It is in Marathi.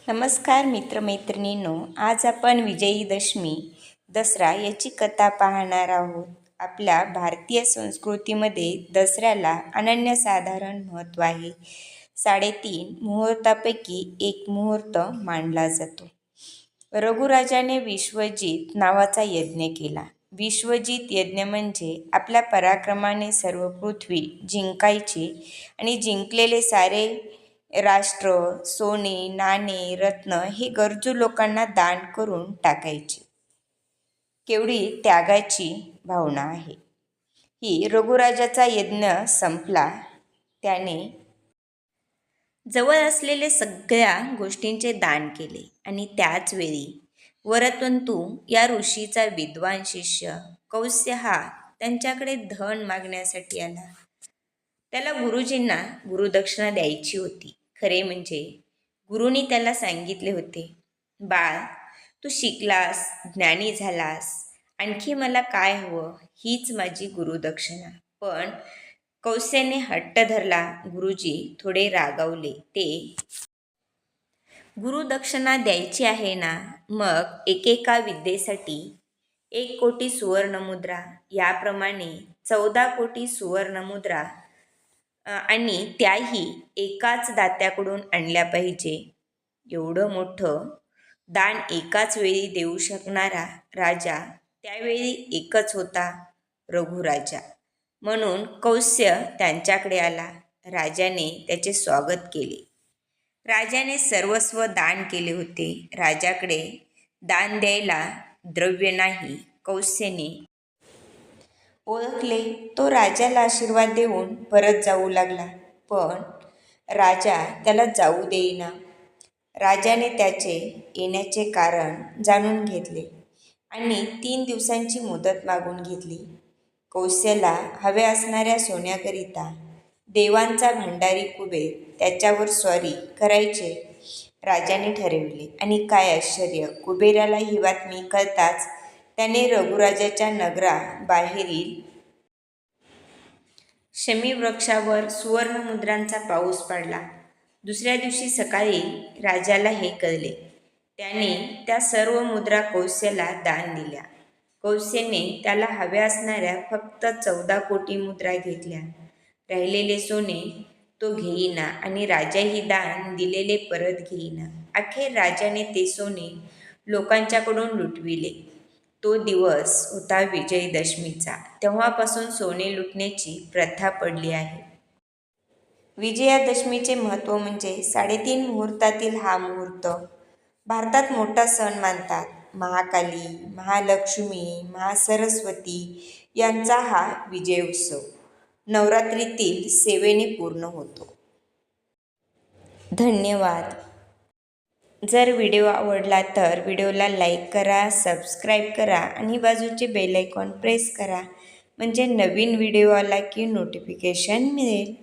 नमस्कार मित्रमैत्रिणींनो, आज आपण विजयीदशमी दसरा याची कथा पाहणार आहोत. आपल्या भारतीय संस्कृतीमध्ये दसऱ्याला अनन्यसाधारण महत्त्व आहे. 3.5 मुहूर्तापैकी एक मुहूर्त मानला जातो. रघुराजाने विश्वजित नावाचा यज्ञ केला. विश्वजित यज्ञ म्हणजे आपल्या पराक्रमाने सर्व पृथ्वी जिंकायची आणि जिंकलेले सारे राष्ट्र, सोने, नाणे, रत्न हे गरजू लोकांना दान करून टाकायचे. केवढी त्यागाची भावना आहे ही. रघुराजाचा यज्ञ संपला. त्याने जवळ असलेले सगळ्या गोष्टींचे दान केले आणि त्याच वेळी वरतंतू या ऋषीचा विद्वान शिष्य कौत्स्य हा त्यांच्याकडे धन मागण्यासाठी आला. त्याला गुरुजींना गुरुदक्षिणा द्यायची होती. खरे म्हणजे गुरुनी त्याला सांगितले होते, बाळ, तू शिकलास, ज्ञानी झालास, आणखी मला काय हवं, हीच माझी गुरुदक्षिणा. पण कौत्स्याने हट्ट धरला. गुरुजी थोडे रागावले. ते गुरुदक्षिणा द्यायची आहे ना, मग एकेका विद्येसाठी 1 कोटी सुवर्णमुद्रा याप्रमाणे 14 कोटी सुवर्णमुद्रा आणि त्याही एकाच दात्याकडून आणल्या पाहिजे. एवढं मोठं दान एकाच वेळी देऊ शकणारा राजा त्यावेळी एकच होता, रघुराजा. म्हणून कौत्स्य त्यांच्याकडे आला. राजाने त्याचे स्वागत केले. राजाने सर्वस्व दान केले होते. राजाकडे दान द्यायला द्रव्य नाही. कौत्स्याने ओळखले. तो राजाला आशीर्वाद देऊन परत जाऊ लागला. पण राजा त्याला जाऊ देईना. राजाने त्याचे येण्याचे कारण जाणून घेतले आणि 3 दिवसांची मुदत मागून घेतली. कौत्स्याला हव्या असणाऱ्या सोन्याकरिता देवांचा भंडारी कुबेर त्याच्यावर स्वारी करायचे राजाने ठरविले. आणि काय आश्चर्य, कुबेराला ही बातमी कळताच त्याने रघुराजाच्या नगराबाहेरील शमीवृक्षावर सुवर्णमुद्रांचा पाऊस पाडला. दुसऱ्या दिवशी सकाळी राजाला हे कळले. त्याने त्या सर्व मुद्रा कौत्स्याला दान दिल्या. कौत्स्याने त्याला हव्या असणाऱ्या फक्त 14 कोटी मुद्रा घेतल्या. राहिलेले सोने तो घेईना आणि राजाही दान दिलेले परत घेईना. अखेर राजाने ते सोने लोकांच्याकडून लुटविले. तो दिवस होता विजयदशमीचा. तेव्हापासून सोने लुटण्याची प्रथा पडली आहे. विजयादशमीचे महत्त्व म्हणजे 3.5 मुहूर्तातील हा मुहूर्त भारतात मोठा सण मानतात. महाकाली, महालक्ष्मी, महासरस्वती यांचा हा विजय उत्सव नवरात्रीतील सेवेने पूर्ण होतो. धन्यवाद. जर व्हिडिओ आवडला तर व्हिडिओला लाईक करा, सबस्क्राईब करा आणि बाजूचे बेल आयकॉन प्रेस करा, म्हणजे नवीन व्हिडिओ आला की नोटिफिकेशन मिळेल.